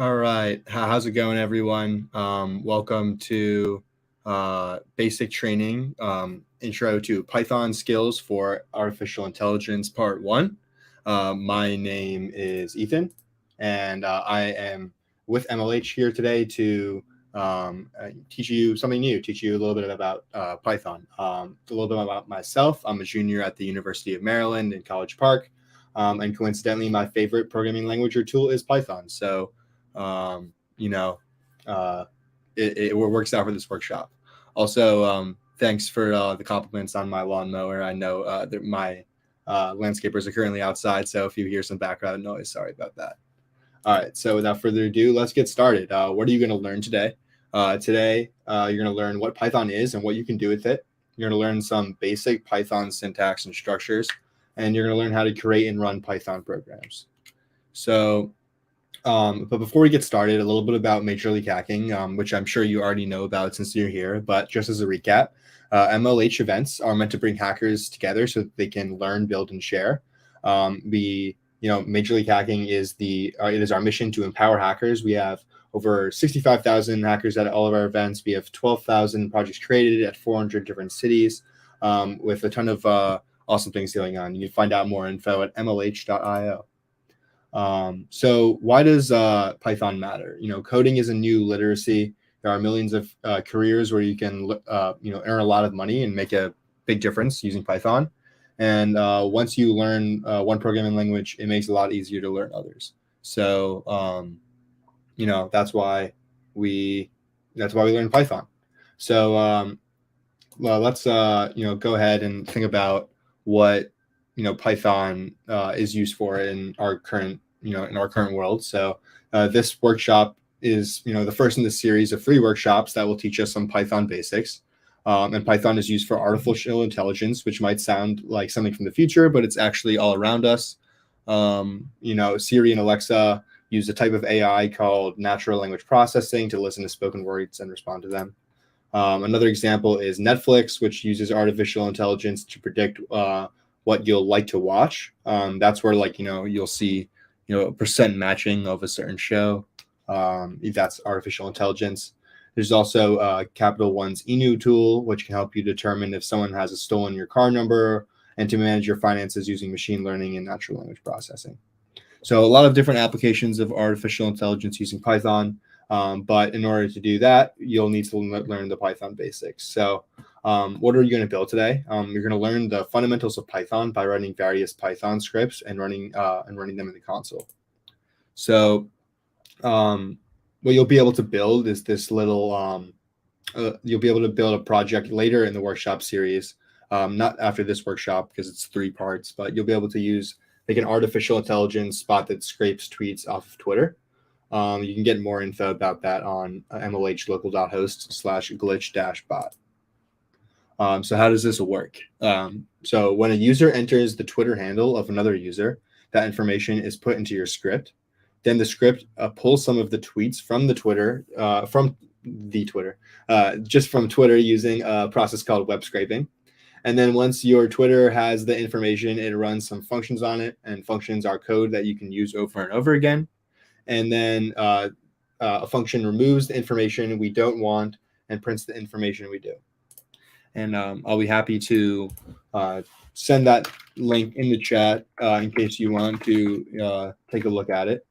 All right. How's it going, everyone? Welcome to Basic Training, Intro to Python Skills for Artificial Intelligence, Part 1. My name is Ethan, and I am with MLH here today to teach you something new, teach you a little bit about Python. A little bit about myself. I'm a junior at the University of Maryland in College Park, and coincidentally, my favorite programming language or tool is Python. So it works out for this workshop. Also, thanks for the compliments on my lawnmower. I know that my landscapers are currently outside, so if you hear some background noise, sorry about that. All right, so without further ado, let's get started. What are you going to learn today? Today, you're going to learn what Python is and what you can do with it. You're going to learn some basic Python syntax and structures, and you're going to learn how to create and run Python programs. So but before we get started, a little bit about Major League Hacking, which I'm sure you already know about since you're here. But just as a recap, MLH events are meant to bring hackers together so that they can learn, build, and share. Major League Hacking is it is our mission to empower hackers. We have over 65,000 hackers at all of our events. We have 12,000 projects created at 400 different cities, with a ton of awesome things going on. You can find out more info at mlh.io. So why does Python matter? Coding is a new literacy. There are millions of careers where you can earn a lot of money and make a big difference using Python. And once you learn one programming language, it makes it a lot easier to learn others. So that's why we learn Python. So let's go ahead and think about what Python is used for in our current world. So this workshop is the first in the series of 3 workshops that will teach us some Python basics. And Python is used for artificial intelligence, which might sound like something from the future, but it's actually all around us. Siri and Alexa use a type of AI called natural language processing to listen to spoken words and respond to them. Another example is Netflix, which uses artificial intelligence to predict what you'll like to watch. That's where you'll see percent matching of a certain show. That's artificial intelligence. There's also Capital One's Inu tool, which can help you determine if someone has stolen your car number and to manage your finances using machine learning and natural language processing. So a lot of different applications of artificial intelligence using Python. But in order to do that, you'll need to learn the Python basics. So what are you going to build today? You're going to learn the fundamentals of Python by running various Python scripts and running them in the console. So what you'll be able to build is this little, you'll be able to build a project later in the workshop series, not after this workshop because it's 3 parts, but you'll be able to use like an artificial intelligence bot that scrapes tweets off of Twitter. You can get more info about that on mlhlocal.host/glitch-bot. So how does this work? So when a user enters the Twitter handle of another user, that information is put into your script. Then the script pulls some of the tweets from Twitter using a process called web scraping. And then once your Twitter has the information, it runs some functions on it, and functions are code that you can use over and over again. And then a function removes the information we don't want and prints the information we do. And I'll be happy to send that link in the chat in case you want to take a look at it.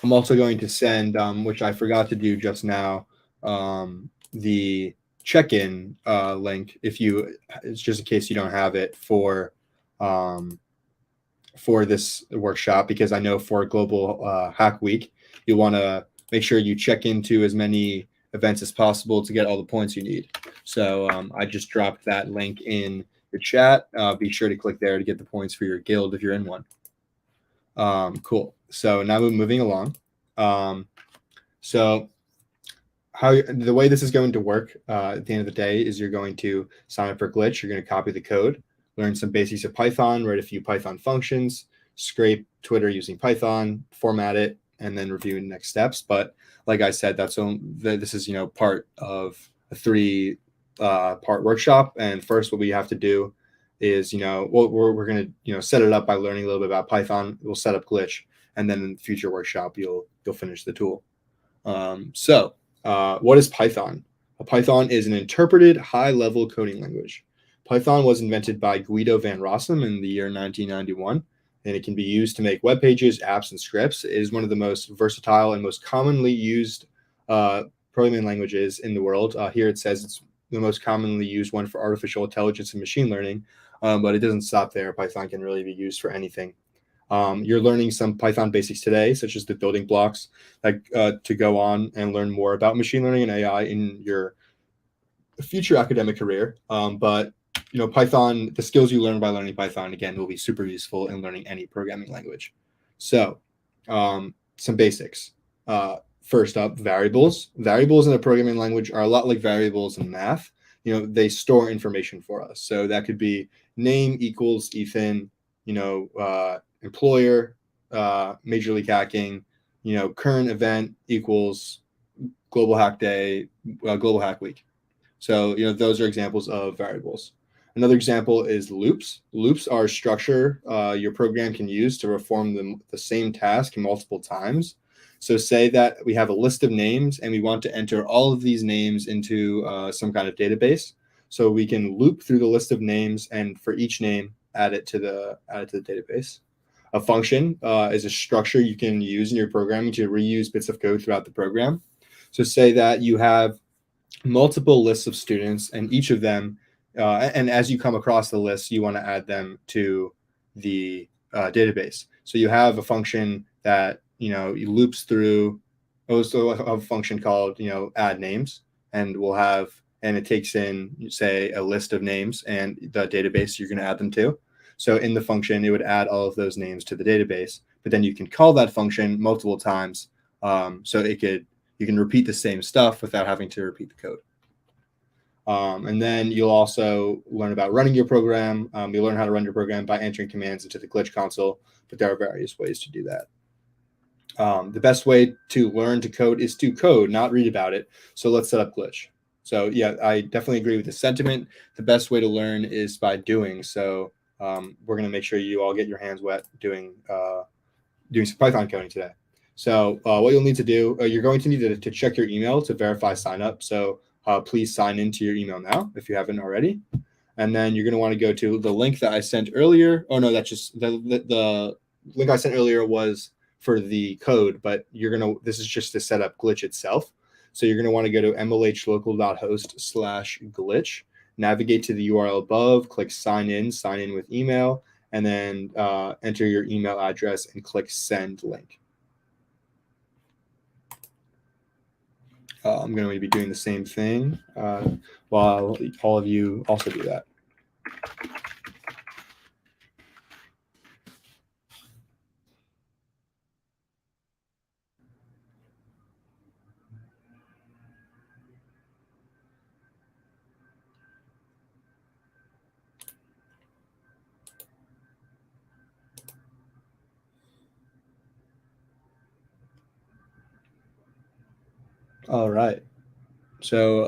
I'm also going to send, which I forgot to do just now, the check-in link it's just in case you don't have it for this workshop, because I know for Global Hack Week you want to make sure you check into as many events as possible to get all the points you need. So I just dropped that link in the chat. Be sure to click there to get the points for your guild if you're in one. Cool. So now we're moving along. So the way this is going to work at the end of the day is you're going to sign up for Glitch. You're going to copy the code, learn some basics of Python, write a few Python functions, scrape Twitter using Python, format it, and then review the next steps. But like I said, this is part of a 3-part workshop. And first, what we have to do is, we're going to, set it up by learning a little bit about Python. We'll set up Glitch, and then in the future workshop, you'll finish the tool. What is Python? Python is an interpreted high-level coding language. Python was invented by Guido van Rossum in the year 1991, and it can be used to make web pages, apps, and scripts. It is one of the most versatile and most commonly used programming languages in the world. Here it says it's the most commonly used one for artificial intelligence and machine learning, but it doesn't stop there. Python can really be used for anything. You're learning some Python basics today, such as the building blocks, to go on and learn more about machine learning and AI in your future academic career. But Python, the skills you learn by learning Python, again, will be super useful in learning any programming language. So some basics. First up, variables. Variables in a programming language are a lot like variables in math. They store information for us. So that could be name equals Ethan, employer, major league hacking, current event equals global hack day, global hack week. So, those are examples of variables. Another example is loops. Loops are structure your program can use to perform the same task multiple times. So say that we have a list of names and we want to enter all of these names into some kind of database. So we can loop through the list of names, and for each name, add it to the database. A function is a structure you can use in your programming to reuse bits of code throughout the program. So say that you have multiple lists of students, and each of them, and as you come across the list, you want to add them to the database. So you have a function that you loops through. Also, a function called add names, and it takes in, say, a list of names and the database you're going to add them to. So in the function, it would add all of those names to the database, but then you can call that function multiple times, so you can repeat the same stuff without having to repeat the code. And then you'll also learn about running your program. You'll learn how to run your program by entering commands into the Glitch console, but there are various ways to do that. The best way to learn to code is to code, not read about it. So let's set up Glitch. So yeah, I definitely agree with the sentiment. The best way to learn is by doing. So we're going to make sure you all get your hands wet doing some Python coding today. So what you'll need to do, you're going to need to check your email to verify sign up. So please sign into your email now if you haven't already. And then you're going to want to go to the link that I sent earlier. Oh no, that's just the link I sent earlier was for the code, but this is just to set up Glitch itself. So you're going to want to go to mlhlocal.host/glitch, navigate to the URL above, click sign in with email, and then enter your email address and click send link. I'm going to be doing the same thing while all of you also do that. All right. So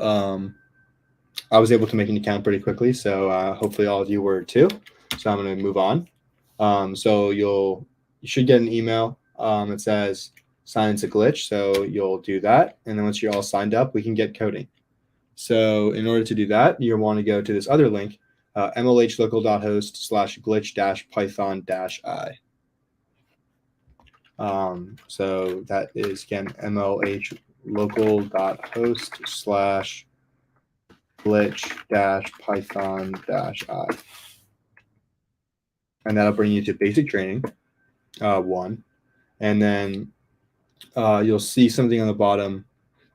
I was able to make an account pretty quickly. So hopefully all of you were too. So I'm going to move on. So you should get an email that says sign into Glitch. So you'll do that. And then once you're all signed up, we can get coding. So in order to do that, you'll want to go to this other link, mlhlocal.host/glitch-python-i. So that is, again, mlhlocal.host/glitch-python-i. And that'll bring you to basic training 1. And then you'll see something on the bottom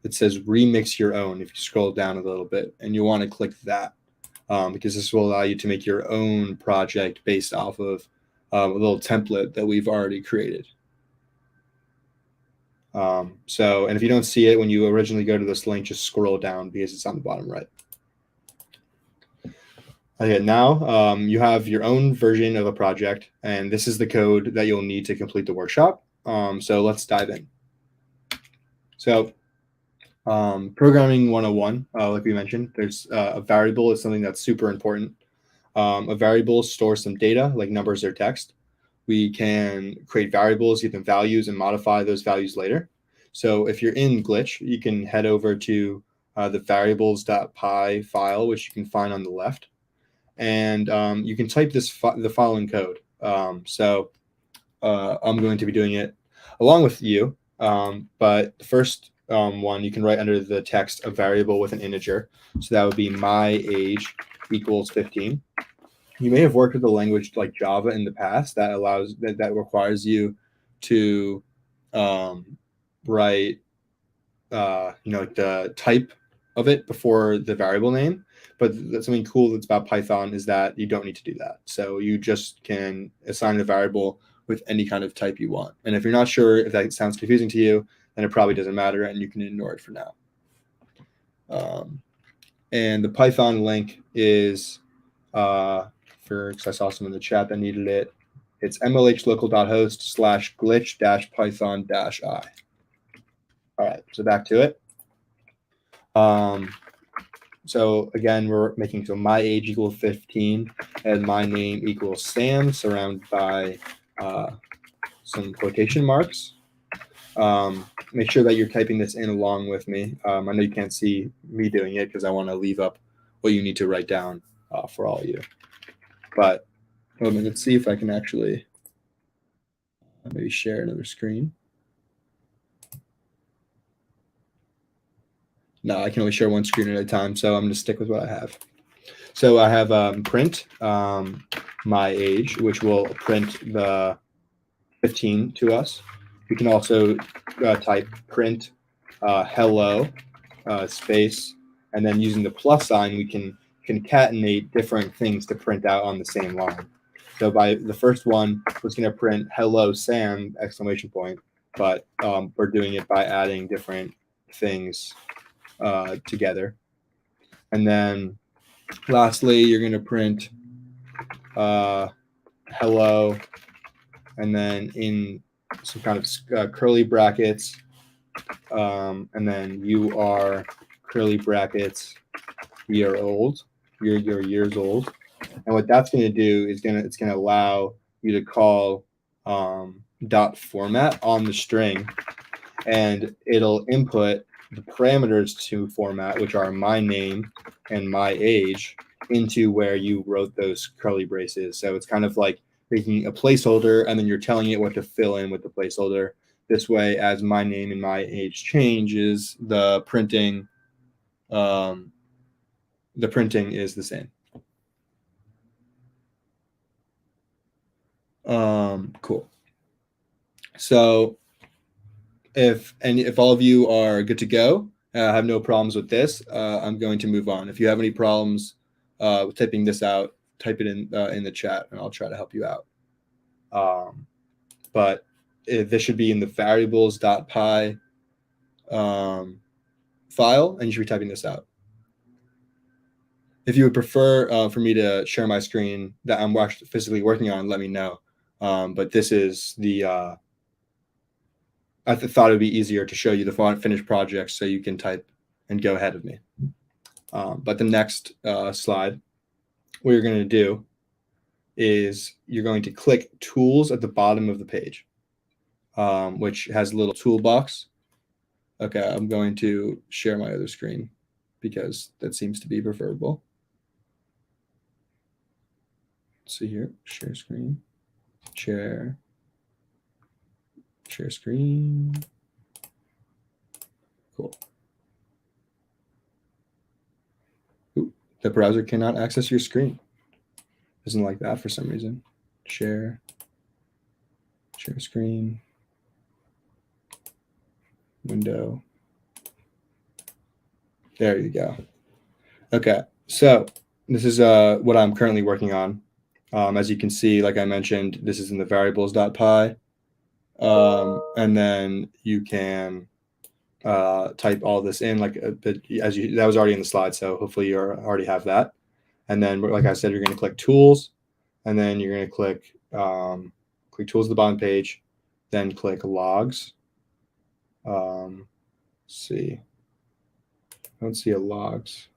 that says remix your own if you scroll down a little bit, and you'll want to click that because this will allow you to make your own project based off of a little template that we've already created. And if you don't see it when you originally go to this link, just scroll down because it's on the bottom right. Okay, now you have your own version of a project, and this is the code that you'll need to complete the workshop. So let's dive in. So programming 101, like we mentioned, there's a variable is something that's super important. A variable stores some data like numbers or text. We can create variables, give them values, and modify those values later. So if you're in Glitch, you can head over to the variables.py file, which you can find on the left. And you can type the following code. I'm going to be doing it along with you. But the first one, you can write under the text a variable with an integer. So that would be my age equals 15. You may have worked with a language like Java in the past that requires you to write like the type of it before the variable name. But that's something cool that's about Python is that you don't need to do that. So you just can assign a variable with any kind of type you want. And if you're not sure if that sounds confusing to you, then it probably doesn't matter and you can ignore it for now. And the Python link is because I saw some in the chat that needed it. It's mlhlocal.host/glitch-python-i. All right, so back to it. So again, we're making my age equals 15 and my name equals Sam, surrounded by some quotation marks. Make sure that you're typing this in along with me. I know you can't see me doing it because I want to leave up what you need to write down for all of you. But let's see if I can actually maybe share another screen. No, I can only share one screen at a time, so I'm going to stick with what I have. So I have print my age, which will print the 15 to us. We can also type print hello space, and then using the plus sign, we can concatenate different things to print out on the same line. So by the first one was going to print hello Sam exclamation point, but we're doing it by adding different things together. And then lastly, you're going to print hello, and then in some kind of curly brackets, and then you are curly brackets year old. You're years old. And what that's going to do is it's going to allow you to call dot format on the string, and it'll input the parameters to format, which are my name and my age, into where you wrote those curly braces. So it's kind of like making a placeholder, and then you're telling it what to fill in with the placeholder. This way, as my name and my age changes, the printing is the same. Cool. So if all of you are good to go, have no problems with this, I'm going to move on. If you have any problems with typing this out, type it in the chat, and I'll try to help you out. But this should be in the variables.py file, and you should be typing this out. If you would prefer for me to share my screen that I'm actually physically working on, let me know. But this is the I thought it would be easier to show you the finished project so you can type and go ahead of me. But the next slide, what you're going to do is you're going to click Tools at the bottom of the page, which has a little toolbox. Okay, I'm going to share my other screen because that seems to be preferable. Let's see here, share screen, share screen. Cool. Ooh, the browser cannot access your screen. Doesn't like that for some reason. Share screen, window. There you go. Okay, so this is what I'm currently working on. As you can see, like I mentioned, this is in the variables.py. And then you can type all this in that was already in the slide, so hopefully you already have that. And then, like I said, you're going to click Tools, and then you're going to click Tools at the bottom page, then click Logs. Let's see. I don't see a logs.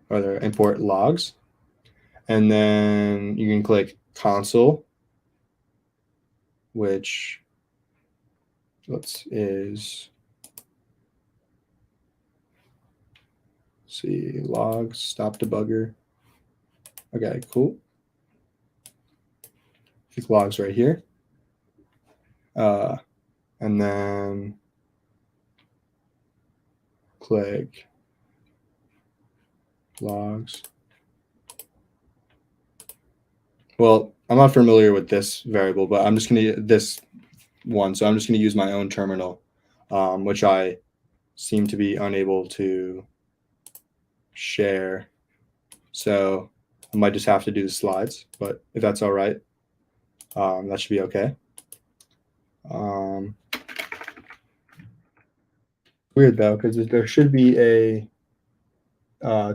or the import logs. And then you can click console, which is see logs, stop debugger. Okay, cool. Click logs right here. And then click logs. Well, I'm not familiar with this variable, but I'm just going to this one. So I'm just going to use my own terminal, which I seem to be unable to share. So I might just have to do the slides, but if that's all right, that should be okay. Weird though, because there should be a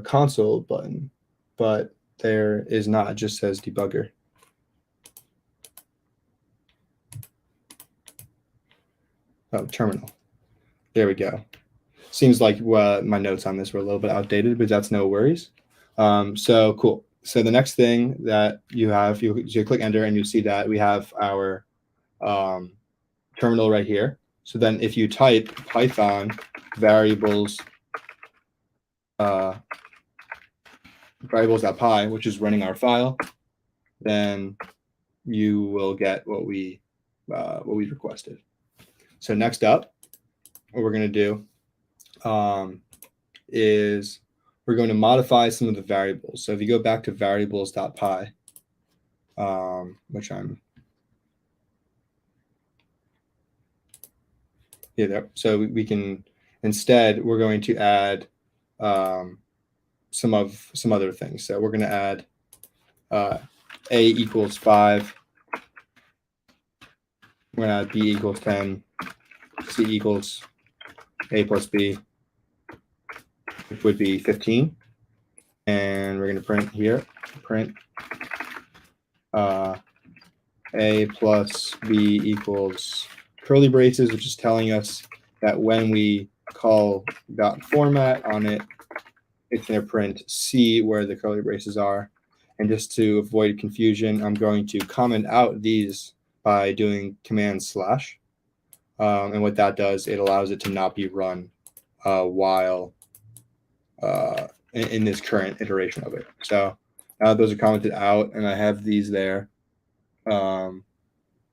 console button, but there is not. It just says debugger. Oh, terminal. There we go. Seems like my notes on this were a little bit outdated, but that's no worries. So cool. So the next thing that you have, you click enter and you see that we have our terminal right here. So then if you type Python variables.py, which is running our file, then you will get what we requested. So next up, what we're going to do is we're going to modify some of the variables. So if you go back to variables.py, which I'm there. So we can instead we're going to add some other things. So we're going to add a equals 5. We're going to add b equals 10, c equals a plus b, which would be 15. And we're going to print here, print a plus b equals curly braces, which is telling us that when we call .format on it, it's going to print C where the curly braces are. And just to avoid confusion, I'm going to comment out these by doing command /. And what that does, it allows it to not be run while in this current iteration of it. So now those are commented out and I have these there.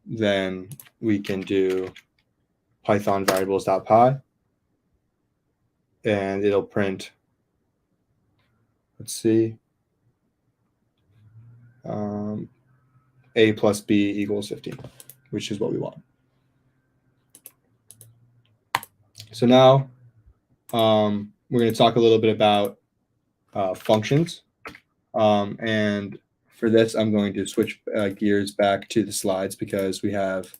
Then we can do Python variables.py and it'll print, let's see, a plus b equals 15, which is what we want. So now we're going to talk a little bit about functions. And for this, I'm going to switch gears back to the slides because we have,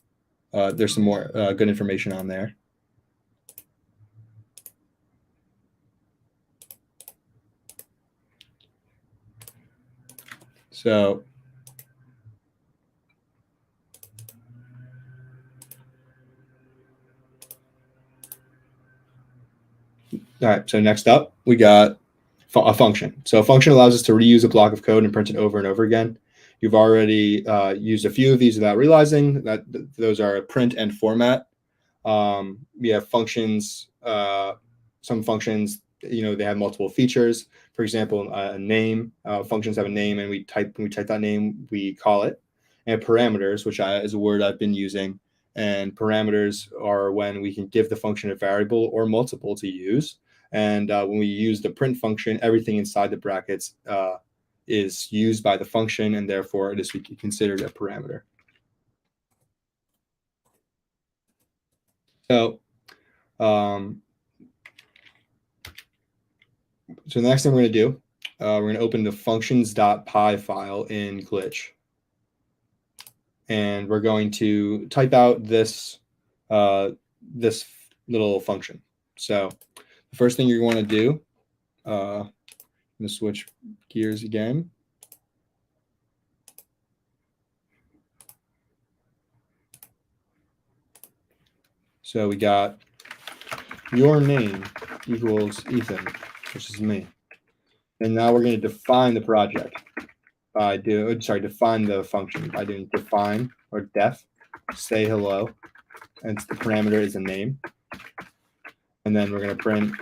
there's some more good information on there. So all right, so next up, we got a function. So a function allows us to reuse a block of code and print it over and over again. You've already used a few of these without realizing that those are print and format. We have functions, some functions, they have multiple features. For example, a name, functions have a name and when we type that name, we call it. And parameters, which is a word I've been using. And parameters are when we can give the function a variable or multiple to use. And when we use the print function, everything inside the brackets is used by the function, and therefore it is considered a parameter. So, so the next thing we're going to do, we're going to open the functions.py file in Glitch. And we're going to type out this, this little function. So the first thing you're going to do, I'm going to switch gears again. So we got your name equals Ethan, which is me. And now we're going to define the project by define the function by doing define or def say hello, and the parameter is a name. And then we're going to print,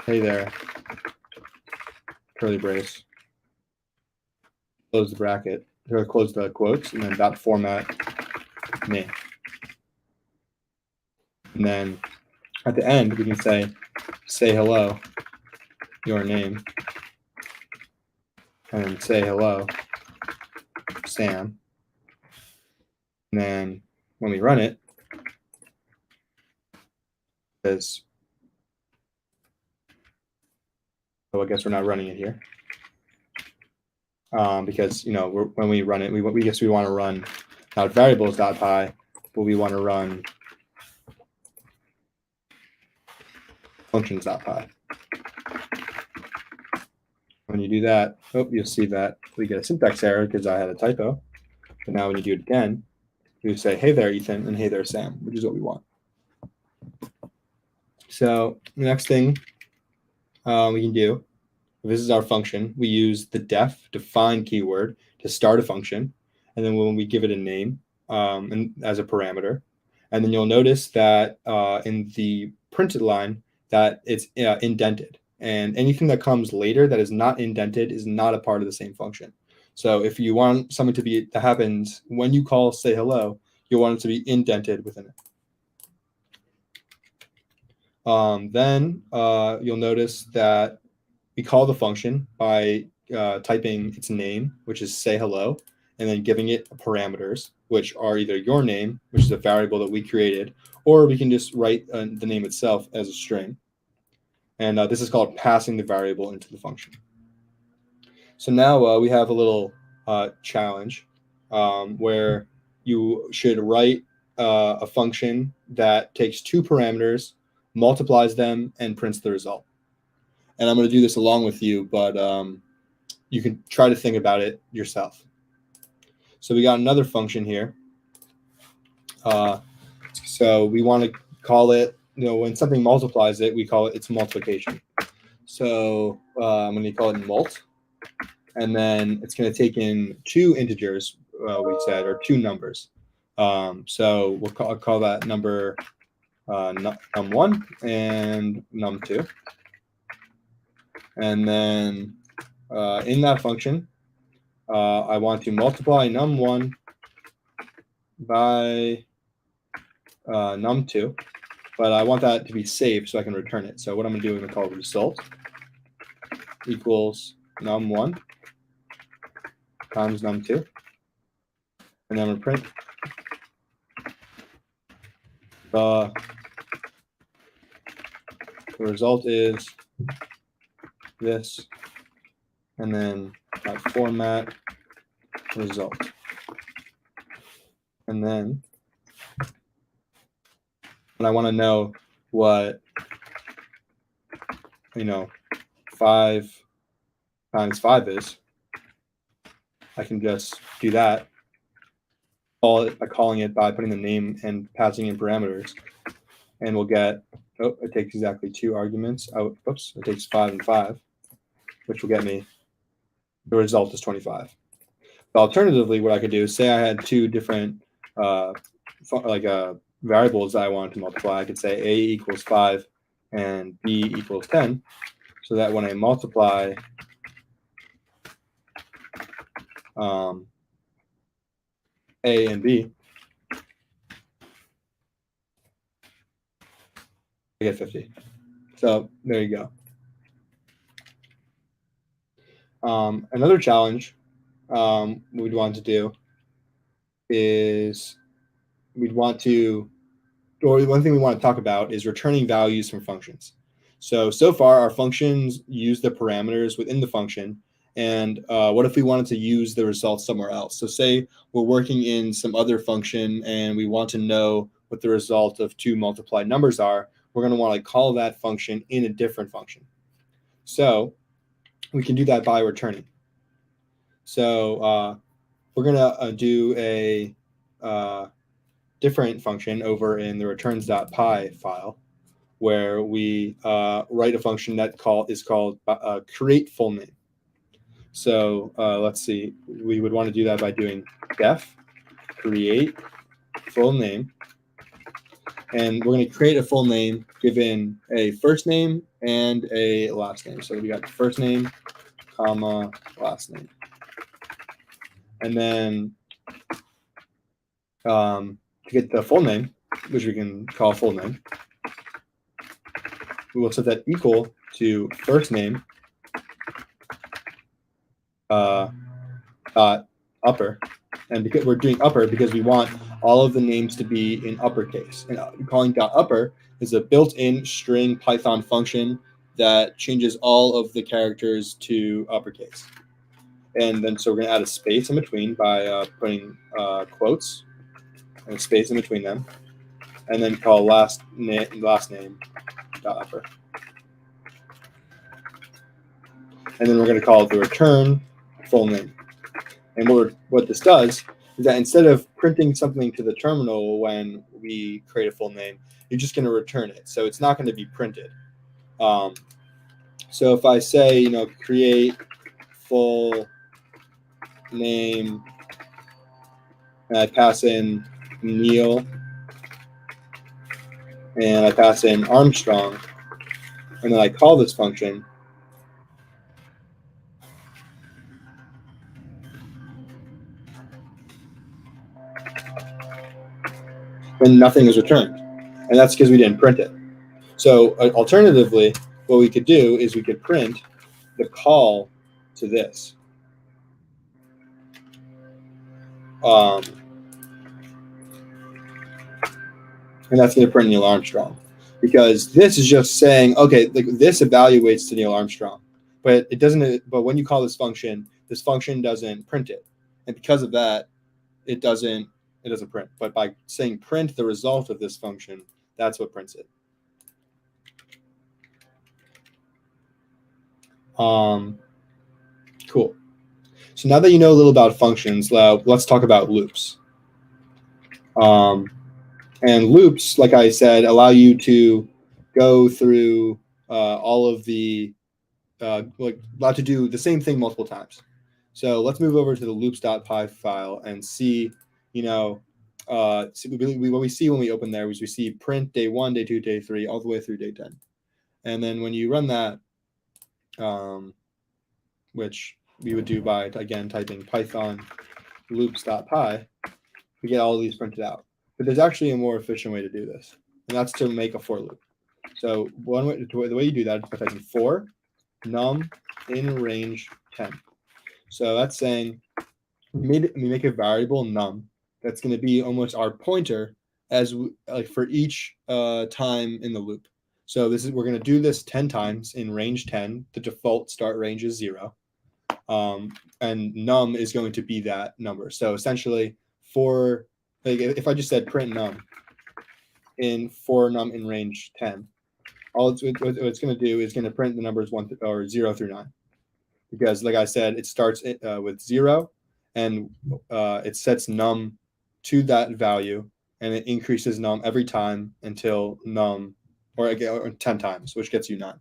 hey there, curly brace, close the bracket, or close the quotes, and then dot format name. And then at the end, we can say hello, your name, and then say hello, Sam. And then when we run it, so I guess we're not running it here, because when we run it, we want to run not variables.py, but we want to run functions.py. When you do that, you'll see that we get a syntax error because I had a typo. But now when you do it again, you say, hey there, Ethan, and hey there, Sam, which is what we want. So the next thing we can do, this is our function. We use the define keyword to start a function. And then when we give it a name and as a parameter, and then you'll notice that in the printed line that it's indented. And anything that comes later that is not indented is not a part of the same function. So if you want something that happens when you call say hello, you want it to be indented within it. Then you'll notice that we call the function by typing its name, which is say hello, and then giving it parameters, which are either your name, which is a variable that we created, or we can just write the name itself as a string. And this is called passing the variable into the function. So now we have a little challenge where you should write a function that takes two parameters, multiplies them, and prints the result. And I'm going to do this along with you, but you can try to think about it yourself. So we got another function here. So we want to call it, when something multiplies it, we call it its multiplication. So I'm going to call it mult. And then it's going to take in two integers, we said, or two numbers. So we'll call that number num1 and num2. And then in that function, I want to multiply num1 by num2, but I want that to be saved so I can return it. So what I'm going to do is I'm going to call result equals num1 times num2, and then I'm going to print the result is this, and then format result. And then when I want to know what 5 times 5 is, I can just do that, calling it by putting the name and passing in parameters, and we'll get, it takes exactly 2 arguments. It takes 5 and 5, which will get me, the result is 25. But alternatively, what I could do is say I had 2 different variables that I wanted to multiply. I could say a equals 5 and b equals 10, so that when I multiply a and b, I get 50. So there you go. Another challenge we'd want to do is one thing we want to talk about is returning values from functions. So far our functions use the parameters within the function, and what if we wanted to use the results somewhere else? So say we're working in some other function and we want to know what the result of 2 multiplied numbers are. We're going to want to call that function in a different function. So we can do that by returning. So we're going to do a different function over in the returns.py file. where we write a function that is called create full name. So let's see, we would want to do that by doing def create full name. And we're going to create a full name given a first name and a last name. So we got first name, comma, last name. And then to get the full name, which we can call full name, we will set that equal to first name upper. And because we're doing upper because we want all of the names to be in uppercase. And calling .upper is a built-in string Python function that changes all of the characters to uppercase. And then so we're going to add a space in between by putting quotes and a space in between them, and then call last name .upper. And then we're going to call the return full name. And what this does is that instead of printing something to the terminal when we create a full name, you're just going to return it. So it's not going to be printed. So if I say, create full name, and I pass in Neil, and I pass in Armstrong, and then I call this function, then nothing is returned. And that's because we didn't print it. So alternatively, what we could do is we could print the call to this. And that's going to print Neil Armstrong, because this is just saying, okay, this evaluates to Neil Armstrong, but it doesn't. But when you call this function doesn't print it, and because of that, it doesn't print. But by saying print the result of this function, that's what prints it. Cool. So now that you know a little about functions, let's talk about loops. And loops, like I said, allow you to go through all of the, allow to do the same thing multiple times. So let's move over to the loops.py file and see, what we see when we open there is we see print day 1, day 2, day 3, all the way through day 10. And then when you run that, which we would do by, again, typing Python loops.py, we get all of these printed out. But there's actually a more efficient way to do this, and that's to make a for loop. So the way you do that is by typing for num in range 10. So that's saying we make a variable num that's going to be almost our pointer as for each time in the loop. So we're going to do this 10 times in range 10. The default start range is 0. And num is going to be that number. So essentially, if I just said print num for num in range 10, what it's going to do is going to print the numbers 0 through 9, because, like I said, it starts with 0, and it sets num to that value, and it increases num every time until num, or 10 times, which gets you 9.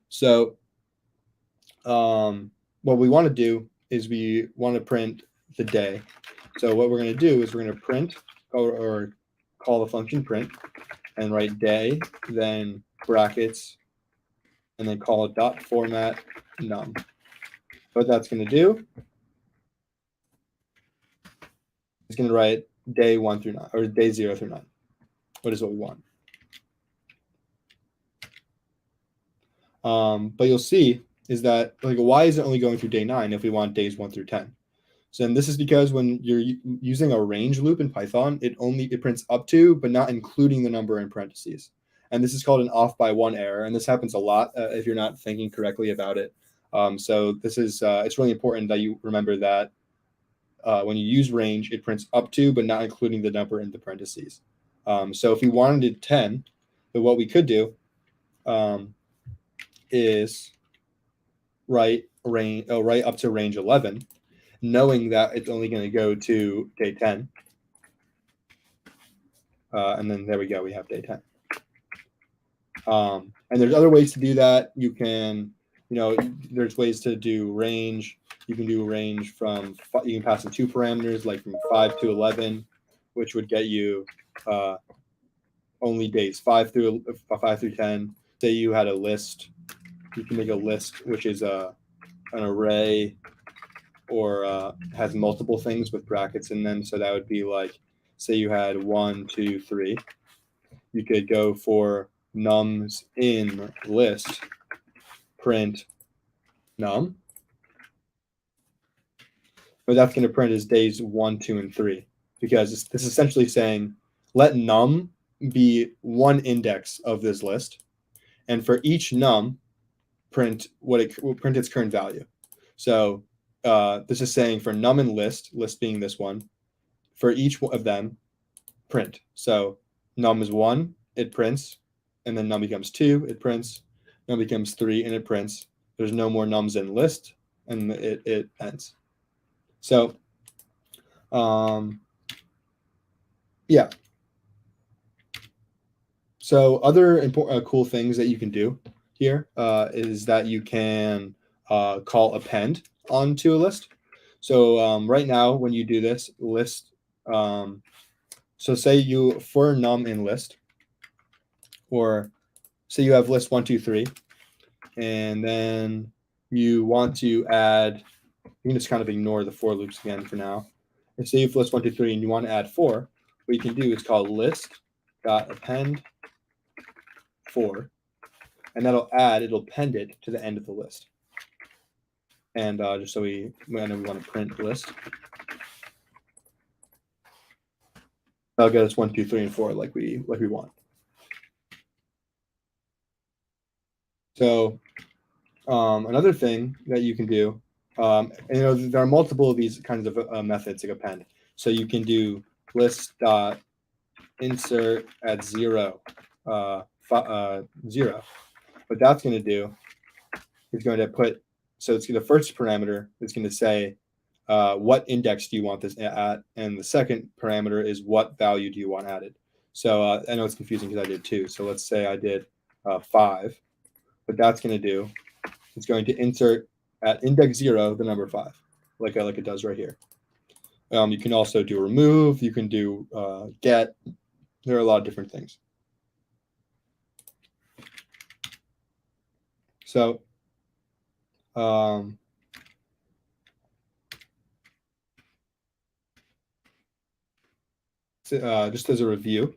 So what we want to do is we want to print the day. So what we're going to do is we're going to print or call the function print and write day, then brackets, and then call it dot format num. What that's going to do is going to write day 1 through 9, or day 0 through 9. What is what we want. But you'll see is that, why is it only going through day 9 if we want days 1 through 10? So this is because when you're using a range loop in Python, it prints up to, but not including the number in parentheses. And this is called an off by 1 error. And this happens a lot if you're not thinking correctly about it. So this is, it's really important that you remember that when you use range, it prints up to, but not including the number in the parentheses. So if we wanted 10, then what we could do is write up to range 11, knowing that it's only going to go to day 10. And then there we go, we have day 10. And there's other ways to do that. You can, there's ways to do range. You can do range from, you can pass in 2 parameters, like from 5 to 11, which would get you only days 5 through 10. Say you had a list, you can make a list which is an array or has multiple things with brackets in them. So that would be like, say you had 1, 2, 3. You could go for nums in list, print num. What that's going to print is days 1, 2, and 3, because this is essentially saying let num be one index of this list, and for each num, print print its current value. So this is saying for num in list being this one, for each of them, print. So num is 1, it prints, and then num becomes 2, it prints, num becomes 3, and it prints. There's no more nums in list, and it ends. So yeah. So other important cool things that you can do here is that you can call append onto a list. So right now, when you do this list, so say you for num in list, or say you have list 1, 2, 3, and then you want to add. You can just kind of ignore the for loops again for now. And say you have list 1, 2, 3, and you want to add 4. What you can do is call list.append 4, and it'll append it to the end of the list. And just so we want to print list, that'll get us 1, 2, 3, and 4 like we want. So another thing that you can do, and there are multiple of these kinds of methods like append. So you can do list dot insert at 0, 0. What that's going to do is going to put, so it's the first parameter is going to say what index do you want this at, and the second parameter is what value do you want added. So I know it's confusing because I did 2. So let's say I did 5. What that's going to do is going to insert at index 0 the number 5, like it does right here. You can also do remove. You can do get. There are a lot of different things. So just as a review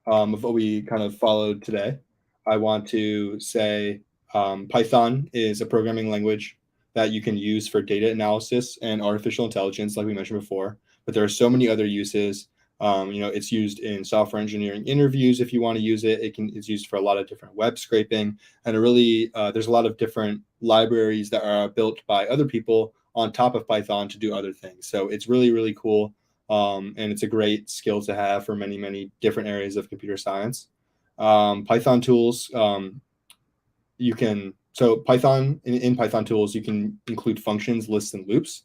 of what we kind of followed today, I want to say Python is a programming language that you can use for data analysis and artificial intelligence, like we mentioned before. But there are so many other uses. It's used in software engineering interviews if you want to use it. It's used for a lot of different web scraping, and there's a lot of different libraries that are built by other people on top of Python to do other things. So it's really, really cool. And it's a great skill to have for many, many different areas of computer science. Python tools, Python in Python tools, you can include functions, lists, and loops.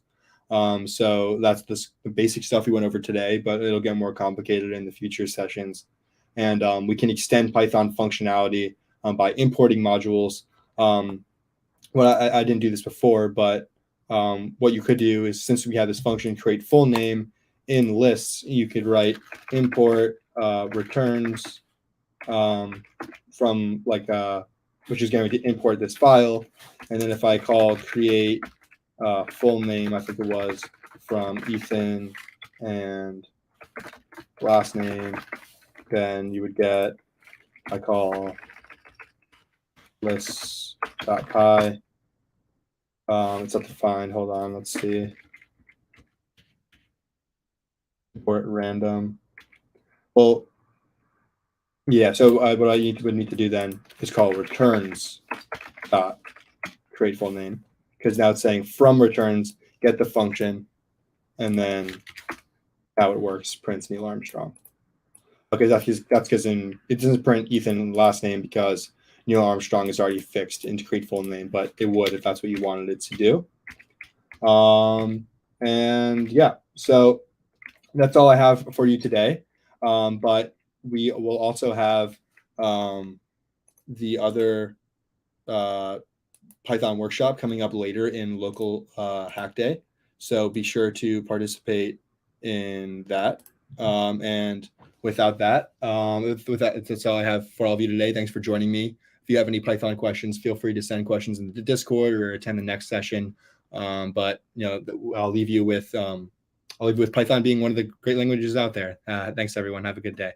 So that's the basic stuff we went over today, but it'll get more complicated in the future sessions. And we can extend Python functionality by importing modules. I didn't do this before, but what you could do is, since we have this function create full name in lists, you could write import returns from which is going to import this file. And then if I call create full name, I think it was from Ethan and last name, then you would get, I call lists.py. It's up to find. Hold on, let's see. Import random. Well, yeah. So what I would need to do then is call returns dot create full name, because now it's saying from returns get the function, and then how it works prints Neil Armstrong. Okay, that's because it doesn't print Ethan last name because Neil Armstrong is already fixed into create full name, but it would if that's what you wanted it to do. And yeah, so that's all I have for you today. But we will also have the other Python workshop coming up later in local hack day. So be sure to participate in that. And without that, with that, that's all I have for all of you today. Thanks for joining me. If you have any Python questions, feel free to send questions in the Discord or attend the next session. But I'll leave you with Python being one of the great languages out there. Thanks, everyone. Have a good day.